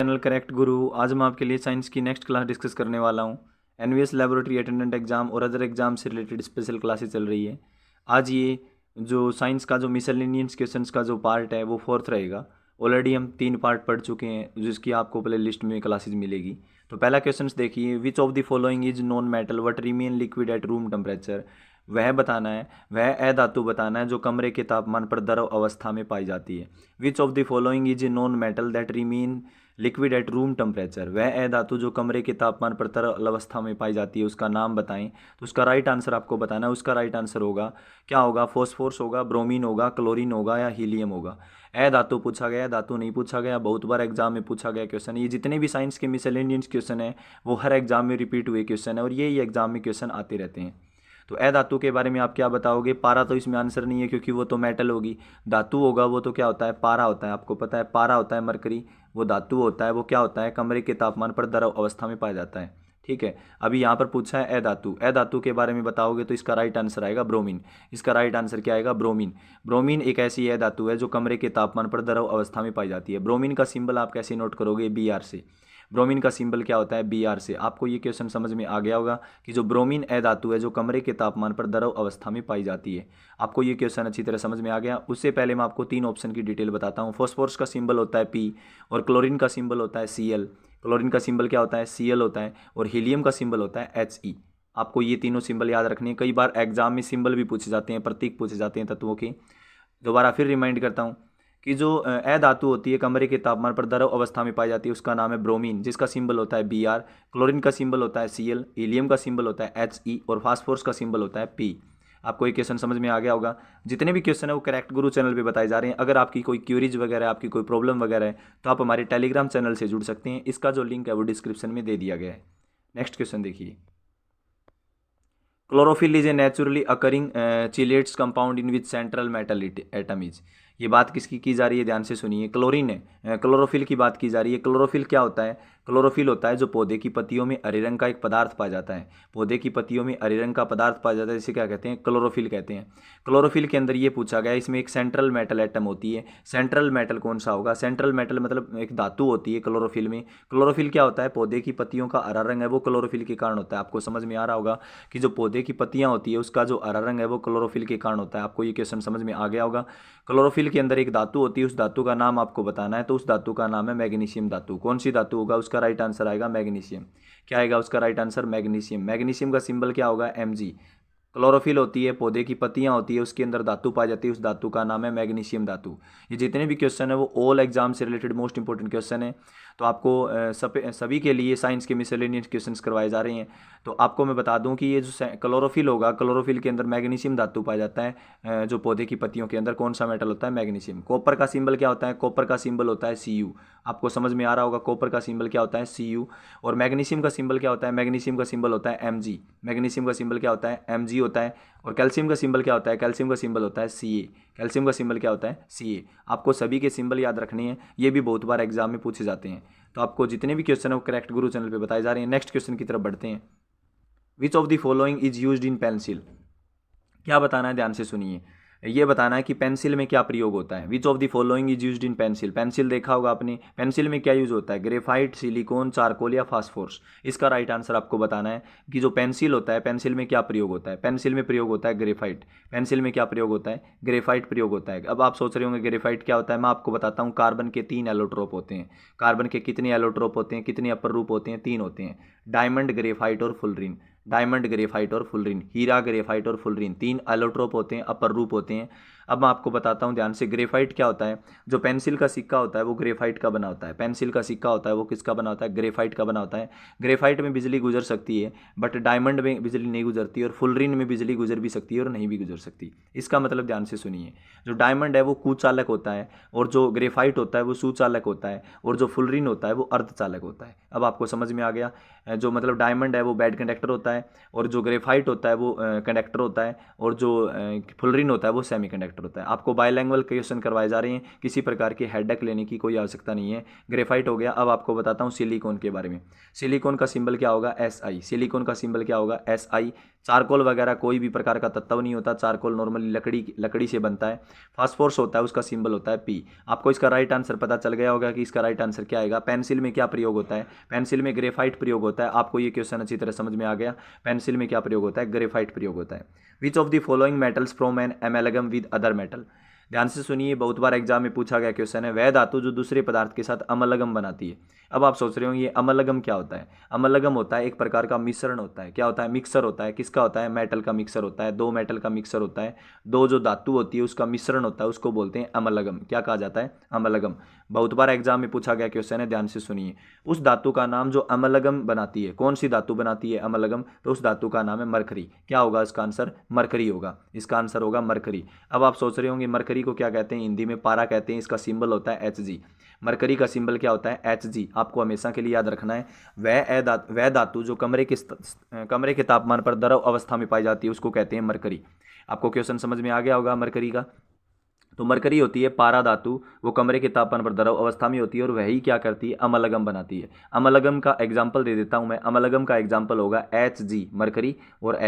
Channel correct गुरु। आज मैं आपके लिए साइंस की नेक्स्ट क्लास डिस्कस करने वाला हूँ। एनवीएस लेबोरेटरी अटेंडेंट एग्जाम और अदर एग्जाम से रिलेटेड स्पेशल क्लासेस चल रही है। आज ये जो साइंस का जो मिसलेनियस क्वेश्चंस का जो पार्ट है वो फोर्थ रहेगा। ऑलरेडी हम 3 पार्ट पढ़ चुके हैं जिसकी आपको प्ले लिस्ट में क्लासेज मिलेगी। तो पहला क्वेश्चन देखिए, विच of the following is non metal what remain liquid at room temperature. वह बताना है, वह अधातु बताना है जो कमरे के तापमान पर द्रव अवस्था में पाई जाती है। Which of the following is non metal that remain liquid at room temperature. वह अधातु जो कमरे के तापमान पर तरल अवस्था में पाई जाती है उसका नाम बताएं। तो उसका राइट आंसर आपको बताना है। उसका राइट आंसर होगा, क्या होगा, फॉस्फोरस होगा, ब्रोमीन होगा, क्लोरीन होगा या हीलियम होगा। अधातु पूछा गया, धातु नहीं पूछा गया, बहुत बार एग्जाम में पूछा गया क्वेश्चन। ये जितने भी साइंस के मिसलेनियस क्वेश्चन है वो हर एग्जाम में रिपीट हुए क्वेश्चन है और ये एग्जाम में क्वेश्चन आते रहते हैं। तो अधातु के बारे में आप क्या बताओगे? पारा तो इसमें आंसर नहीं है क्योंकि वो तो मेटल होगी। धातु होगा वो तो क्या होता है, पारा होता है। आपको पता है पारा होता है मरकरी, वो धातु होता है। वो क्या होता है, कमरे के तापमान पर द्रव अवस्था में पाया जाता है। ठीक है, अभी यहाँ पर पूछा है अधातु। अधातु के बारे में बताओगे तो इसका राइट आंसर आएगा ब्रोमीन। इसका राइट आंसर क्या आएगा, ब्रोमीन। ब्रोमीन एक ऐसी अधातु है जो कमरे के तापमान पर द्रव अवस्था में पाई जाती है। ब्रोमीन का सिंबल आप कैसे नोट करोगे, Br से। ब्रोमीन का सिंबल क्या होता है, Br से। आपको ये क्वेश्चन समझ में आ गया होगा कि जो ब्रोमीन अधातु है जो कमरे के तापमान पर द्रव अवस्था में पाई जाती है। आपको ये क्वेश्चन अच्छी तरह समझ में आ गया। उससे पहले मैं आपको 3 ऑप्शन की डिटेल बताता हूँ। फॉस्फोरस का सिंबल होता है P और क्लोरीन का सिंबल होता है Cl। क्लोरीन का सिंबल क्या होता है, Cl होता है और हीलियम का सिंबल होता है He। आपको ये तीनों सिंबल याद रखने हैं। कई बार एग्जाम में सिंबल भी पूछे जाते हैं, प्रतीक पूछे जाते हैं तत्वों के। दोबारा फिर रिमाइंड करता हूँ कि जो अधातु होती है कमरे के तापमान पर द्रव अवस्था में पाई जाती है उसका नाम है ब्रोमीन, जिसका सिंबल होता है Br। क्लोरीन का सिंबल होता है Cl, हीलियम का सिंबल होता है He और फास्फोरस का सिंबल होता है P। आपको ये क्वेश्चन समझ में आ गया होगा। जितने भी क्वेश्चन है वो करेक्ट गुरु चैनल पे बताए जा रहे हैं। अगर आपकी कोई क्यूरीज वगैरह, आपकी कोई प्रॉब्लम वगैरह है तो आप हमारे टेलीग्राम चैनल से जुड़ सकते हैं। इसका जो लिंक है वो डिस्क्रिप्शन में दे दिया गया है। नेक्स्ट क्वेश्चन देखिए, chlorophyll is a naturally occurring chelates compound in which central metal atom is. ये बात किसकी की जा रही है, ध्यान से सुनिए। क्लोरीन है, क्लोरोफिल की बात की जा रही है। क्लोरोफिल क्या होता है, क्लोरोफिल होता है जो पौधे की पत्तियों में हरे रंग का एक पदार्थ पाया जाता है। पौधे की पत्तियों में हरे रंग का पदार्थ पाया जाता है, जिसे क्या कहते हैं, क्लोरोफिल कहते हैं। क्लोरोफिल के अंदर ये पूछा गया, इसमें एक सेंट्रल मेटल एटम होती है। सेंट्रल मेटल कौन सा होगा, सेंट्रल मेटल मतलब एक धातु होती है क्लोरोफिल में। क्लोरोफिल क्या होता है, पौधे की पत्तियों का हरा रंग है वो क्लोरोफिल के कारण होता है। आपको समझ में आ रहा होगा कि जो पौधे की पत्तियां होती है उसका जो हरा रंग है वो क्लोरोफिल के कारण होता है। आपको ये क्वेश्चन समझ में आ गया होगा। क्लोरोफिल के अंदर एक धातु होती है, उस धातु का नाम आपको बताना है। तो उस धातु का नाम है मैग्नीशियम धातु। कौन सी धातु होगा, उसका राइट आंसर आएगा मैग्नीशियम। क्या आएगा उसका राइट आंसर, मैग्नीशियम। मैग्नीशियम का सिंबल क्या होगा, Mg। क्लोरोफिल होती है, पौधे की पत्तियां होती है, उसके अंदर धातु पाई जाती है, उस धातु का नाम है मैग्नीशियम धातु। ये जितने भी क्वेश्चन है वो ऑल एग्जाम से रिलेटेड मोस्ट इंपॉर्टेंट क्वेश्चन है। तो आपको सभी के लिए साइंस के मिसलेनियस क्वेश्चंस करवाए जा रहे हैं। तो आपको मैं बता दूं कि ये जो क्लोरोफिल होगा, क्लोरोफिल के अंदर मैग्नीशियम धातु पाया जाता है। जो पौधे की पत्तियों के अंदर कौन सा मेटल होता है, मैग्नीशियम। कॉपर का सिंबल क्या होता है, कॉपर का सिंबल होता है Cu। आपको समझ में आ रहा होगा कॉपर का सिंबल क्या होता है, Cu। और मैग्नीशियम का सिंबल क्या होता है, मैग्नीशियम का सिंबल होता है Mg। मैग्नीशियम का सिंबल क्या होता है, Mg होता है। और कैल्शियम का सिंबल क्या होता है, कैल्शियम का सिंबल होता है Ca। कैल्शियम का सिंबल क्या होता है, Ca। आपको सभी के सिंबल याद रखने हैं, ये भी बहुत बार एग्जाम में पूछे जाते हैं। तो आपको जितने भी क्वेश्चन है वो करेक्ट गुरु चैनल पे बताए जा रहे हैं। नेक्स्ट क्वेश्चन की तरफ बढ़ते हैं। Which of the following is used in pencil. क्या बताना है, ध्यान से सुनिए। ये बताना है कि पेंसिल में क्या प्रयोग होता है। Which of the following is used in pencil. Pencil देखा होगा आपने, पेंसिल में क्या यूज होता है, ग्रेफाइट, सिलिकॉन, चारकोल या फास्फोरस। इसका राइट आंसर आपको बताना है कि जो पेंसिल होता है, पेंसिल में क्या प्रयोग होता है। पेंसिल में प्रयोग होता है ग्रेफाइट। पेंसिल में क्या प्रयोग होता है, ग्रेफाइट प्रयोग होता है। अब आप सोच रहे होंगे ग्रेफाइट क्या होता है, मैं आपको बताता हूँ। कार्बन के 3 एलोट्रोप होते हैं। कार्बन के कितने एलोट्रोप होते हैं, कितने अपर रूप होते हैं, 3 होते हैं। डायमंड, ग्रेफाइट और फुलरिन। डायमंड, ग्रेफाइट और फुलरिन, हीरा, ग्रेफाइट और फुलरिन, 3 एलोट्रोप होते हैं, अपर रूप होते हैं। अब मैं आपको बताता हूँ ध्यान से। ग्रेफाइट क्या होता है, जो पेंसिल का सिक्का होता है वो ग्रेफाइट का बना होता है। पेंसिल का सिक्का होता है वो किसका बना होता है, ग्रेफाइट का बना होता है। ग्रेफाइट में बिजली गुजर सकती है बट डायमंड में बिजली नहीं गुजरती, और फुलरिन में बिजली गुजर भी सकती है और नहीं भी गुजर सकती। इसका मतलब ध्यान से सुनिए, जो डायमंड है वो कुचालक होता है और जो ग्रेफाइट होता है वो सुचालक होता है और जो फुलरिन होता है वो अर्धचालक होता है। अब आपको समझ में आ गया। जो मतलब डायमंड है वो बैड कंडक्टर होता है और जो ग्रेफाइट होता है वो कंडक्टर होता है और जो फुलरिन होता है वो सेमी कंडक्टर फैक्टर होता है। आपको बायलैंग्वेज क्वेश्चन करवाए जा रहे हैं, किसी प्रकार की हेडेक लेने की कोई आवश्यकता नहीं है। ग्रेफाइट हो गया। अब आपको बताता हूँ सिलिकॉन के बारे में। सिलिकॉन का सिंबल क्या होगा? SI। सिलिकॉन का सिंबल क्या होगा? SI। चारकोल वगैरह कोई भी प्रकार का तत्व नहीं होता, चारकोल नॉर्मली लकड़ी से बनता है। फास्फोरस होता है, उसका सिंबल होता है P। आपको इसका राइट आंसर पता चल गया होगा कि इसका राइट आंसर क्या आएगा। पेंसिल में क्या प्रयोग होता है? पेंसिल में ग्रेफाइट प्रयोग होता है। आपको ये क्वेश्चन अच्छी तरह समझ में आ गया। पेंसिल में क्या प्रयोग होता है? ग्रेफाइट प्रयोग होता है। Which of the following metals from an amalgam with other metal? ध्यान से सुनिए, बहुत बार एग्जाम में पूछा गया क्वेश्चन है। वह धातु जो दूसरे पदार्थ के साथ अमलगम बनाती है। अब आप सोच रहे हो ये अमलगम क्या होता है? अमलगम होता है एक प्रकार का मिश्रण होता है। क्या होता है? मिक्सर होता है। किसका होता है? मेटल का मिक्सर होता है। दो मेटल का मिक्सर होता है, दो जो धातु होती है उसका मिश्रण होता है, उसको बोलते हैं अमलगम। क्या कहा जाता है? अमलगम। बहुत बार एग्जाम में पूछा गया क्वेश्चन है, ध्यान से सुनिए। उस धातु का नाम जो अमलगम बनाती है, कौन सी धातु बनाती है अमलगम? तो उस धातु का नाम है मरकरी। क्या होगा इसका आंसर? मरकरी होगा। इसका आंसर होगा मरकरी। अब आप सोच रहे होंगे मरकरी को क्या कहते हैं? हिंदी में पारा कहते हैं। इसका सिंबल होता है Hg। मरकरी का सिंबल क्या होता है? Hg। आपको हमेशा के लिए याद रखना है। वह धातु जो कमरे के तापमान पर द्रव अवस्था में पाई जाती है उसको कहते हैं मरकरी। आपको क्वेश्चन समझ में आ गया होगा मरकरी का। तो मरकरी होती है पारा धातु, वो कमरे के तापमान पर द्रव अवस्था में होती है और वही क्या करती है? अमलगम बनाती है। अमलगम का एग्जाम्पल दे देता हूं मैं। अमलगम का एग्जाम्पल होगा Hg मरकरी और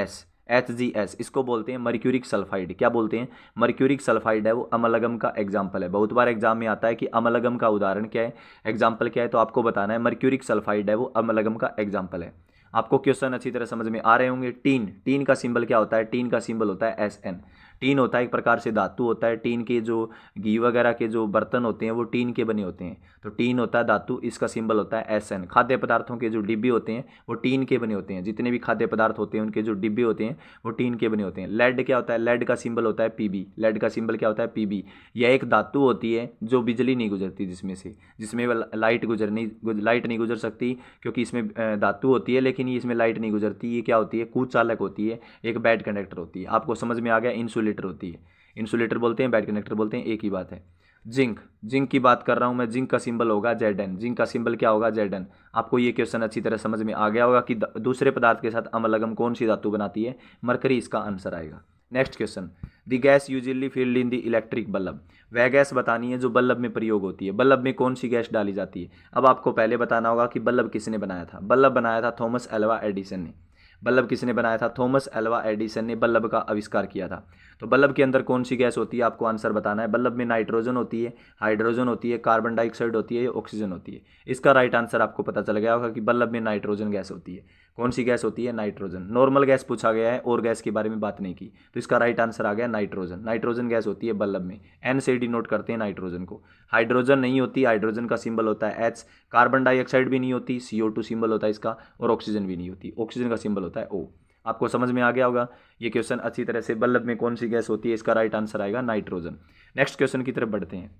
HGS, इसको बोलते हैं मर्क्यूरिक सल्फाइड। क्या बोलते हैं? मर्क्यूरिक सल्फाइड है वो अमलगम का एग्जाम्पल है। बहुत बार एग्जाम में आता है कि अमलगम का उदाहरण क्या है, एग्जाम्पल क्या है, तो आपको बताना है मर्क्यूरिक सल्फाइड है वो अमलगम का एग्जाम्पल है। आपको क्वेश्चन अच्छी तरह समझ में आ रहे होंगे। टीन का सिंबल क्या होता है? टीन का सिंबल होता है SN। टीन होता है एक प्रकार से धातु होता है। टीन के जो घी वगैरह के जो बर्तन होते हैं वो टीन के बने होते हैं, तो टीन होता है धातु, इसका सिंबल होता है SN। खाद्य पदार्थों के जो डिब्बे होते हैं वो टीन के बने होते हैं। जितने भी खाद्य पदार्थ होते हैं उनके जो डिब्बे होते हैं वो टीन के बने होते हैं। लेड क्या होता है? लेड का सिंबल होता है PB। लेड का सिंबल क्या होता है? PB। यह एक धातु होती है जो बिजली नहीं गुजरती, जिसमें लाइट नहीं गुजर सकती, क्योंकि इसमें धातु होती है लेकिन ये इसमें लाइट नहीं गुजरती। ये क्या होती है? कुचालक होती है, एक बैड कंडक्टर होती है। आपको समझ में आ गया। इंसुलेटर होती है। इंसुलेटर बोलते हैं, बैड कंडक्टर बोलते हैं, एक ही बात है। जिंक की बात कर रहा हूं मैं। जिंक का सिंबल होगा Zn। जिंक का सिंबल क्या होगा? Zn। आपको ये क्वेश्चन अच्छी तरह समझ में आ गया होगा कि दूसरे पदार्थ के साथ अमलगम कौन सी धातु बनाती है? मरकरी इसका आंसर आएगा। Next question, the gas usually filled in the electric bulb. वह गैस बतानी है जो बल्ब में प्रयोग होती है। बल्ब में कौन सी गैस डाली जाती है? अब आपको पहले बताना होगा कि बल्ब किसने बनाया था। बल्ब बनाया था थॉमस एल्वा एडिसन ने। बल्ब किसने बनाया था? थॉमस एल्वा एडिसन ने बल्ब का आविष्कार किया था। तो बल्ब के अंदर कौन सी गैस होती है? आपको आंसर बताना है। बल्ब में नाइट्रोजन होती है, हाइड्रोजन होती है, कार्बन डाइऑक्साइड होती है, ऑक्सीजन होती है। इसका राइट आंसर आपको पता चल गया होगा कि बल्ब में नाइट्रोजन गैस होती है। कौन सी गैस होती है? नाइट्रोजन। नॉर्मल गैस पूछा गया है और गैस के बारे में बात नहीं की, तो इसका राइट आंसर आ गया नाइट्रोजन। नाइट्रोजन गैस होती है बल्ब में। N से डिनोट करते हैं नाइट्रोजन को। हाइड्रोजन नहीं होती, हाइड्रोजन का सिंबल होता है H। कार्बन डाइऑक्साइड भी नहीं होती, CO2 सिंबल होता है इसका। और ऑक्सीजन भी नहीं होती, ऑक्सीजन का सिंबल होता है O। आपको समझ में आ गया होगा ये क्वेश्चन अच्छी तरह से। बल्ब में कौन सी गैस होती है? इसका राइट आंसर आएगा नाइट्रोजन। नेक्स्ट क्वेश्चन की तरफ बढ़ते हैं।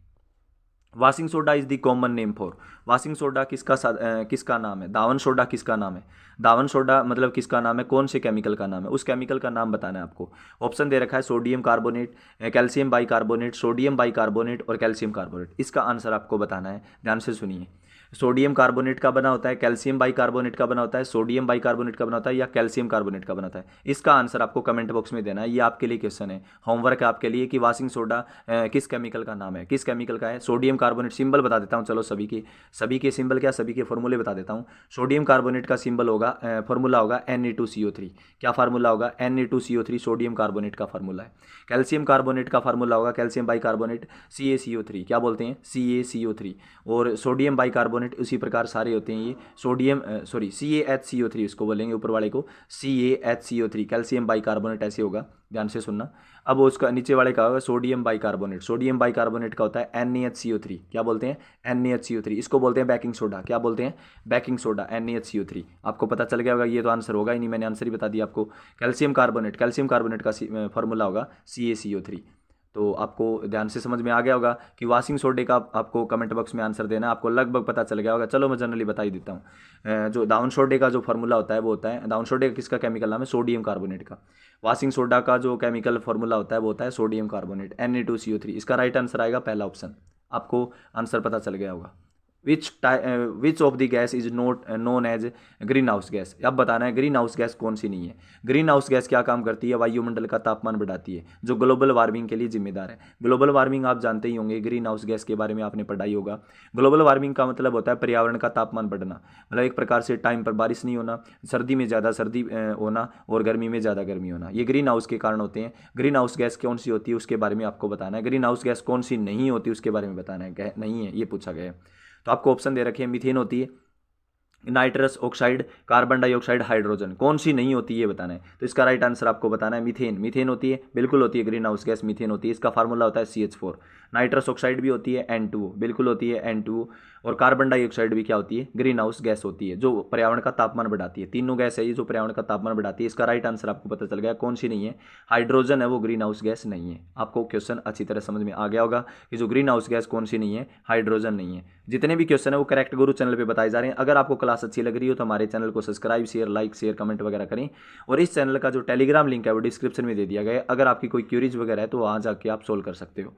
Washing soda is the common name for. Washing soda किसका नाम है? दावन सोडा किसका नाम है? दावन सोडा मतलब किसका नाम है? कौन से केमिकल का नाम है? उस केमिकल का नाम बताना है आपको। ऑप्शन दे रखा है sodium carbonate, calcium bicarbonate, sodium bicarbonate और कैल्शियम कार्बोनेट। इसका आंसर आपको बताना है। ध्यान से सुनिए। सोडियम कार्बोनेट का बना होता है, कैल्शियम बाइकार्बोनेट का बना होता है, सोडियम बाइकार्बोनेट का बना होता है, या कैल्शियम कार्बोनेट का बना होता है। इसका आंसर आपको कमेंट बॉक्स में देना है। ये आपके लिए क्वेश्चन है, होमवर्क है आपके लिए कि वाशिंग सोडा किस केमिकल का नाम है, किस केमिकल का है? Sodium carbonate. सिंबल बता देता हूँ चलो सभी के सिंबल क्या, सभी के फॉर्मूले बता देता हूँ। सोडियम कार्बोनेट का सिंबल होगा, फॉर्मूला होगा Na2CO3। क्या फार्मूला होगा? Na2CO3 सोडियम कार्बोनेट का फार्मूला है। कैल्शियम कार्बोनेट का फार्मूला होगा कैल्शियम बाइकार्बोनेट, CaCO3। क्या बोलते हैं? CaCO3। और सोडियम बाइकार्बोनेट उसी प्रकार सारे होते हैं ये। CaHCO3 इसको बोलेंगे, ऊपर वाले को CaHCO3, कैल्शियम बाइकार्बोनेट ऐसे होगा, ध्यान से सुनना। अब उसका नीचे वाले का होगा सोडियम बाइकार्बोनेट। सोडियम बाइकार्बोनेट का होता है NaHCO3। क्या बोलते हैं? NaHCO3। इसको बोलते हैं बेकिंग सोडा। क्या बोलते हैं? Baking soda, NaHCO3। आपको पता चल गया होगा, ये तो आंसर होगा ही नहीं, मैंने आंसर ही बता दिया आपको। कैल्शियम कार्बोनेट का फॉर्मूला होगा CaCO3। तो आपको ध्यान से समझ में आ गया होगा कि वाशिंग सोडे का आपको कमेंट बॉक्स में आंसर देना है। आपको लगभग पता चल गया होगा। चलो मैं जनरली बता ही देता हूँ। जो दाउन सोडे का जो फार्मूला होता है वो होता है, दाउन सोडे का किसका केमिकल नाम है? सोडियम कार्बोनेट का। वाशिंग सोडा का जो केमिकल फार्मूला होता है वो होता है सोडियम कार्बोनेट, Na2CO3। इसका राइट आंसर आएगा पहला ऑप्शन। आपको आंसर पता चल गया होगा। Which of the gas is not known as green house gas. अब बताना है ग्रीन हाउस गैस कौन सी नहीं है। ग्रीन हाउस गैस क्या काम करती है, वायुमंडल का तापमान बढ़ाती है, जो ग्लोबल वार्मिंग के लिए जिम्मेदार है। ग्लोबल वार्मिंग आप जानते ही होंगे, ग्रीन हाउस गैस के बारे में आपने पढ़ाई होगा। ग्लोबल वार्मिंग का मतलब होता है पर्यावरण का तापमान बढ़ना, मतलब एक प्रकार से टाइम पर बारिश नहीं होना, सर्दी में ज़्यादा सर्दी होना और गर्मी में ज़्यादा गर्मी होना, ये ग्रीन हाउस के कारण होते हैं। ग्रीन हाउस गैस कौन सी होती है उसके बारे में आपको बताना है। ग्रीन हाउस गैस कौन सी नहीं होती उसके बारे में बताना है, नहीं है ये पूछा गया है। तो आपको ऑप्शन दे रखे हैं, मीथेन होती है, nitrous oxide, carbon dioxide, hydrogen, कौन सी नहीं होती ये बताना है। तो इसका राइट आंसर आपको बताना है मीथेन। मीथेन होती है, बिल्कुल होती है, ग्रीन हाउस गैस मीथेन होती है, इसका फार्मूला होता है CH4। नाइट्रस ऑक्साइड भी होती है N2, बिल्कुल होती है N2। और कार्बन डाइऑक्साइड भी क्या होती है, ग्रीन हाउस गैस होती है, जो पर्यावरण का तापमान बढ़ाती है। तीनों गैस है ये जो पर्यावरण का तापमान बढ़ाती है। इसका राइट आंसर आपको पता चल गया कौन सी नहीं है, हाइड्रोजन है, वो ग्रीन हाउस गैस नहीं है। आपको क्वेश्चन अच्छी तरह समझ में आ गया होगा कि जो ग्रीन हाउस गैस कौन सी नहीं है, हाइड्रोजन नहीं है। जितने भी क्वेश्चन है वो करेक्ट गुरु चैनल पे बताए जा रहे हैं। अगर आपको क्लास अच्छी लग रही हो तो हमारे चैनल को subscribe, share, like, share, comment वगैरह करें। और इस चैनल का जो टेलीग्राम लिंक है वो डिस्क्रिप्शन में दे दिया गया है। अगर आपकी कोई क्यूरीज वगैरह है तो वहाँ जाके आप सोल्व कर सकते हो।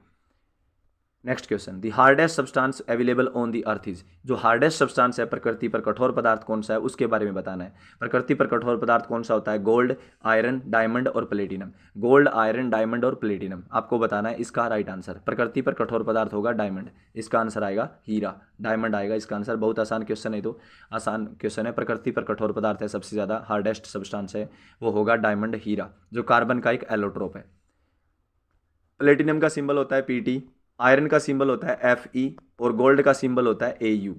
Next question, the hardest substance available on the earth is. जो हार्डेस्ट सब्सटेंस है, प्रकृति पर कठोर पदार्थ कौन सा है उसके बारे में बताना है। प्रकृति पर कठोर पदार्थ कौन सा होता है, गोल्ड, आयरन, डायमंड और प्लेटिनम। गोल्ड, आयरन, डायमंड और प्लेटिनम आपको बताना है इसका राइट आंसर। प्रकृति पर कठोर पदार्थ होगा डायमंड, इसका आंसर आएगा हीरा, डायमंड आएगा इसका आंसर। बहुत आसान क्वेश्चन है, तो आसान क्वेश्चन है। प्रकृति पर कठोर पदार्थ है सबसे ज़्यादा हार्डेस्ट सब्सटेंस है, वो होगा डायमंड, हीरा, जो कार्बन का एक एलोट्रोप है। प्लेटिनम का सिंबल होता है Pt, आयरन का सिंबल होता है Fe और गोल्ड का सिंबल होता है Au।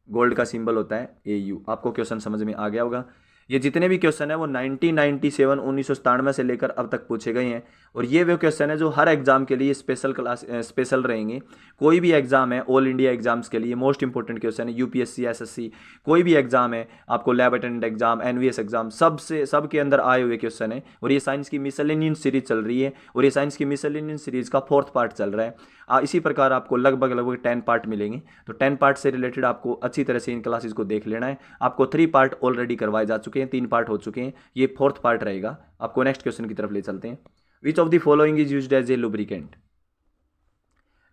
गोल्ड का सिंबल होता है Au। आपको क्वेश्चन समझ में आ गया होगा। ये जितने भी क्वेश्चन है वो 1997 1997 से लेकर अब तक पूछे गए हैं। और ये वो क्वेश्चन है जो हर एग्जाम के लिए स्पेशल रहेंगे। कोई भी एग्जाम है ऑल इंडिया एग्जाम्स के लिए मोस्ट इंपॉर्टेंट क्वेश्चन है, UPSC, SSC, कोई भी एग्जाम है, आपको lab attendant exam, NVS exam, सबके अंदर आए हुए क्वेश्चन है। और ये साइंस की मिसलेनियस सीरीज चल रही है, और ये साइंस की मिसलेनियस सीरीज का 4th पार्ट चल रहा है। इसी प्रकार आपको लगभग 10 पार्ट मिलेंगे। तो 10 पार्ट से रिलेटेड आपको अच्छी तरह से इन क्लासेस को देख लेना है। आपको 3 पार्ट ऑलरेडी करवाए जा चुके हैं, 3 पार्ट हो चुके हैं, ये 4th पार्ट रहेगा। आपको नेक्स्ट क्वेश्चन की तरफ ले चलते हैं। Which of the following is used as a lubricant.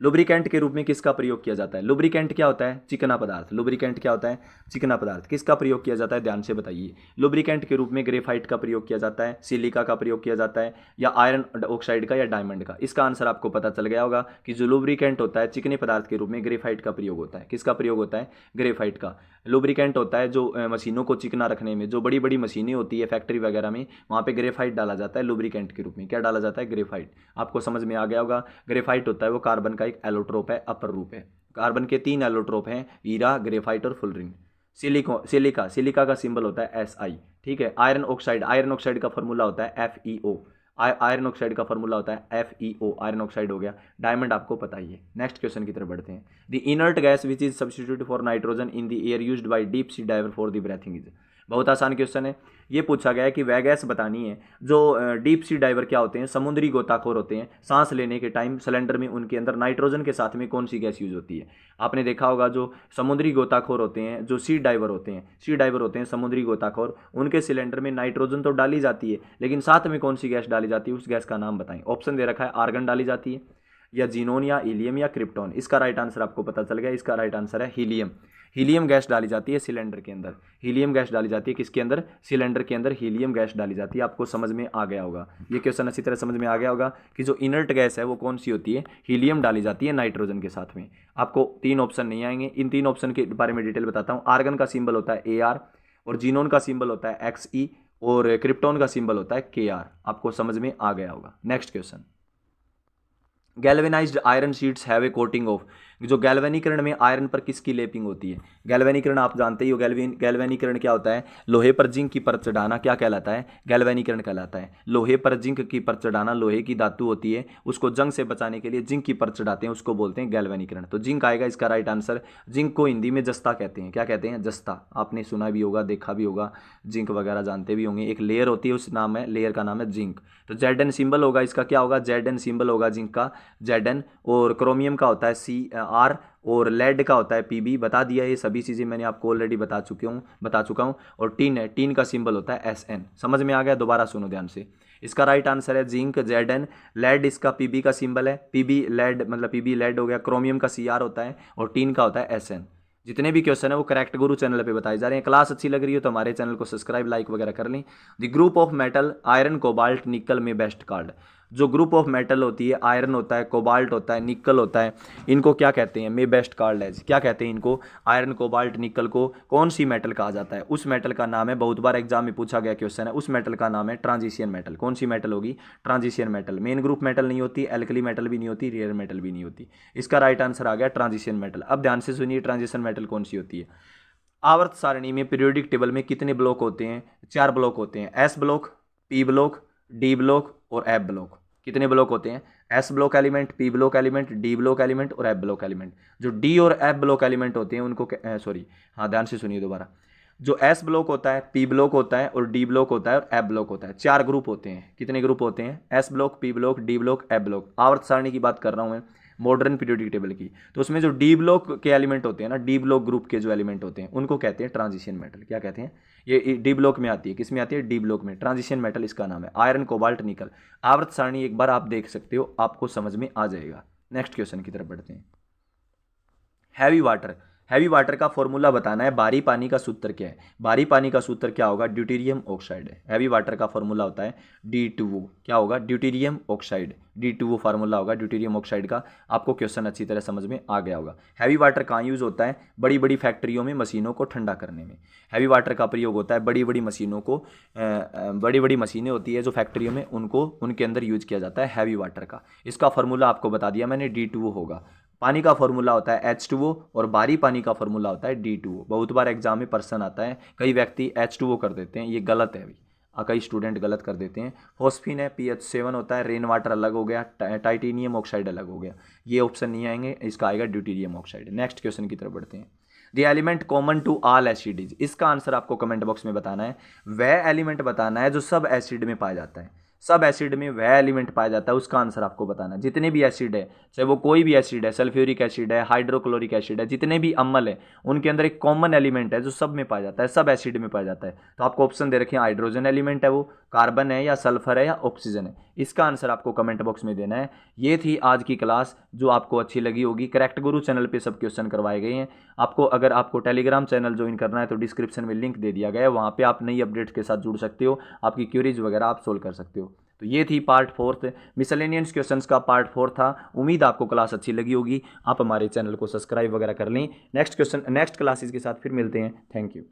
Lubricant के रूप में किसका प्रयोग किया जाता है। लुब्रिकेंट क्या होता है, चिकना पदार्थ। लुब्रिकेंट क्या होता है, चिकना पदार्थ। किसका प्रयोग किया जाता है, ध्यान से बताइए। लुब्रिकेंट के रूप में ग्रेफाइट का प्रयोग किया जाता है, सिलिका का प्रयोग किया जाता है, या आयरन ऑक्साइड का, या डायमंड का। इसका आंसर आपको पता चल गया होगा कि जो लुब्रिकेंट होता है चिकने पदार्थ के रूप में ग्रेफाइट का प्रयोग होता है। किसका प्रयोग होता है, ग्रेफाइट का। लुब्रिकेंट होता है जो मशीनों को चिकना रखने में, जो बड़ी बड़ी मशीनें होती है फैक्ट्री वगैरह में, वहाँ पे ग्रेफाइट डाला जाता है लुब्रिकेंट के रूप में। क्या डाला जाता है, ग्रेफाइट। आपको समझ में आ गया होगा। ग्रेफाइट होता है वो कार्बन का एक एलोट्रोप है, अपर रूप है। कार्बन के 3 एलोट्रोप हैं, हीरा, ग्रेफाइट और फुलरिन। सिलिका का सिंबल होता है Si। ठीक है। आयरन ऑक्साइड का फॉर्मूला होता है FeO। आयरन ऑक्साइड का फॉर्मूला होता है FeO, आयरन ऑक्साइड हो गया। डायमंड आपको पता ही है। नेक्स्ट क्वेश्चन की तरफ बढ़ते हैं। The inert gas which is substitute for nitrogen in the air used by deep sea diver for the breathing is. बहुत आसान क्वेश्चन है। ये पूछा गया है कि वह गैस बतानी है जो डीप सी डाइवर क्या होते हैं, समुद्री गोताखोर होते हैं, सांस लेने के टाइम सिलेंडर में उनके अंदर नाइट्रोजन के साथ में कौन सी गैस यूज होती है। आपने देखा होगा जो समुद्री गोताखोर होते हैं, जो सी डाइवर होते हैं समुद्री गोताखोर, उनके सिलेंडर में नाइट्रोजन तो डाली जाती है, लेकिन साथ में कौन सी गैस डाली जाती है, उस गैस का नाम बताएं। ऑप्शन दे रखा है, आर्गन डाली जाती है, या जीनोन, या हीलियम, या क्रिप्टॉन। इसका राइट आंसर आपको पता चल गया। इसका राइट आंसर है हीलियम। हीलियम गैस डाली जाती है सिलेंडर के अंदर। हीलियम गैस डाली जाती है किसके अंदर, सिलेंडर के अंदर हीलियम गैस डाली जाती है। आपको समझ में आ गया होगा, ये क्वेश्चन अच्छी तरह समझ में आ गया होगा कि जो इनर्ट गैस है वो कौन सी होती है, हीलियम डाली जाती है नाइट्रोजन के साथ में। आपको 3 ऑप्शन नहीं आएंगे, इन 3 ऑप्शन के बारे में डिटेल बताता हूँ। आर्गन का सिंबल होता है AR, और जीनोन का सिंबल होता है XE, और क्रिप्टॉन का सिंबल होता है KR। आपको समझ में आ गया होगा। Next question, galvanized iron sheets have a coating of. जो गैल्वेनीकरण में आयरन पर किसकी लेपिंग होती है। गैल्वेनीकरण आप जानते ही हो। गैल्वेनीकरण क्या होता है, लोहे पर जिंक की परत चढ़ाना क्या कहलाता है, गैल्वेनीकरण कहलाता है। लोहे पर जिंक की परत चढ़ाना, लोहे की धातु होती है, उसको जंग से बचाने के लिए जिंक की परत चढ़ाते हैं, उसको बोलते हैं गैल्वेनीकरण। तो जिंक आएगा इसका राइट आंसर। जिंक को हिंदी में जस्ता कहते हैं। क्या कहते हैं, जस्ता। आपने सुना भी होगा, देखा भी होगा, जिंक वगैरह जानते भी होंगे। एक लेयर होती है, उस नाम है, लेयर का नाम है जिंक। तो Zn सिंबल होगा इसका, क्या होगा, Zn सिंबल होगा जिंक का, Zn। और क्रोमियम का होता है Cr, और लेड का होता है Pb। बता दिया, ये सभी चीज़ें मैंने आपको ऑलरेडी बता चुका हूँ। और टीन है, टीन का सिंबल होता है Sn। समझ में आ गया, दोबारा सुनो ध्यान से। इसका राइट आंसर है जिंक, Zn। लेड इसका Pb का सिंबल है, Pb लेड, मतलब Pb लेड हो गया। क्रोमियम का Cr होता है, और टीन का होता है Sn। जितने भी क्वेश्चन है वो करेक्ट गुरु चैनल पे बताए जा रहे हैं। क्लास अच्छी लग रही हो तो हमारे चैनल को सब्सक्राइब लाइक वगैरह कर लें। The group of metal iron cobalt nickel में बेस्ट कार्ड, जो ग्रुप ऑफ मेटल होती है, आयरन होता है, कोबाल्ट होता है, निकल होता है, इनको क्या कहते हैं? मे बेस्ट कार्ड एज, क्या कहते हैं इनको? आयरन कोबाल्ट निकल को कौन सी मेटल कहा जाता है? उस मेटल का नाम है, बहुत बार एग्जाम में पूछा गया क्वेश्चन है, उस मेटल का नाम है ट्रांजिशन मेटल। कौन सी मेटल होगी? Transition metal. Main group metal नहीं होती, एल्कली मेटल भी नहीं होती, रेयर मेटल भी नहीं होती। इसका राइट आंसर आ गया ट्रांजिशन मेटल। अब ध्यान से सुनिए, ट्रांजिशन मेटल कौन सी होती है? आवर्त सारणी में पीरियोडिक टेबल में कितने ब्लॉक होते हैं? 4 ब्लॉक होते हैं, S block, P block, D block और एफ ब्लॉक। कितने ब्लॉक होते हैं? S block element, P block element, D block element और एफ ब्लॉक एलिमेंट। जो डी और एफ ब्लॉक एलिमेंट होते हैं उनको सॉरी, हाँ ध्यान से सुनिए दोबारा। जो एस ब्लॉक होता है, पी ब्लॉक होता है और डी ब्लॉक होता है और एफ ब्लॉक होता है। 4 ग्रुप होते हैं। कितने ग्रुप होते हैं? S block, P block, D block, F block. आवर्त सारणी की बात कर रहा हूँ मैं, मॉडर्न पीरियोडिक टेबल की। तो उसमें जो डी ब्लॉक के एलिमेंट होते हैं ना, डी ब्लॉक ग्रुप के जो एलिमेंट होते हैं उनको कहते हैं ट्रांजिशन मेटल। क्या कहते हैं? ये डी ब्लॉक में आती है। किस में आती है? डी ब्लॉक में। ट्रांजिशन मेटल इसका नाम है। Iron cobalt nickel. आवर्त सारणी एक बार आप देख सकते हो, आपको समझ में आ जाएगा। नेक्स्ट क्वेश्चन की तरफ बढ़ते हैं। हैवी वाटर, हैवी वाटर का फॉर्मूला बताना है। भारी पानी का सूत्र क्या है? भारी पानी का सूत्र क्या होगा? ड्यूटेरियम ऑक्साइड है। हैवी वाटर का फॉर्मूला होता है D2O। क्या होगा? Deuterium oxide. D2O फार्मूला होगा ड्यूटेरियम ऑक्साइड का। आपको क्वेश्चन अच्छी तरह समझ में आ गया होगा। हैवी वाटर कहाँ यूज़ होता है? बड़ी बड़ी फैक्ट्रियों में मशीनों को ठंडा करने में हैवी वाटर का प्रयोग होता है। बड़ी बड़ी मशीनों को बड़ी बड़ी मशीनें होती है जो फैक्ट्रियों में, उनको उनके अंदर यूज किया जाता है हैवी वाटर का। इसका फॉर्मूला आपको बता दिया मैंने, D2O होगा। पानी का फॉर्मूला होता है H2O और भारी पानी का फॉर्मूला होता है D2O। बहुत बार एग्जाम में प्रश्न आता है, कई व्यक्ति H2O कर देते हैं, ये गलत है अभी। कई स्टूडेंट गलत कर देते हैं। फॉस्फिन है, pH7 होता है, रेन वाटर अलग हो गया, टाइटेनियम ऑक्साइड अलग हो गया। ये ऑप्शन नहीं आएंगे, इसका आएगा ड्यूटेरियम ऑक्साइड। नेक्स्ट क्वेश्चन की तरफ बढ़ते हैं। The element common to all acid, इसका आंसर आपको कमेंट बॉक्स में बताना है। वह एलिमेंट बताना है जो सब एसिड में पाया जाता है। सब एसिड में वह एलिमेंट पाया जाता है, उसका आंसर आपको बताना है। जितने भी एसिड है, चाहे वो कोई भी एसिड है, सल्फ्यूरिक एसिड है, हाइड्रोक्लोरिक एसिड है, जितने भी अम्ल है, उनके अंदर एक कॉमन एलिमेंट है जो सब में पाया जाता है, सब एसिड में पाया जाता है। तो आपको ऑप्शन दे रखे हैं, हाइड्रोजन एलिमेंट है, वो कार्बन है या सल्फर है या ऑक्सीजन है। इसका आंसर आपको कमेंट बॉक्स में देना है। ये थी आज की क्लास जो आपको अच्छी लगी होगी। करेक्ट गुरु चैनल पे सब क्वेश्चन करवाए गए हैं। आपको अगर आपको टेलीग्राम चैनल ज्वाइन करना है तो डिस्क्रिप्शन में लिंक दे दिया गया है, वहाँ पे आप नई अपडेट्स के साथ जुड़ सकते हो, आपकी क्यूरीज वगैरह आप सोल्व कर सकते हो। तो ये थी पार्ट 4 मिसलेनियस क्वेश्चंस का पार्ट 4 था। उम्मीद आपको क्लास अच्छी लगी होगी। आप हमारे चैनल को सब्सक्राइब वगैरह कर लें। नेक्स्ट क्लासेस के साथ फिर मिलते हैं। Thank you.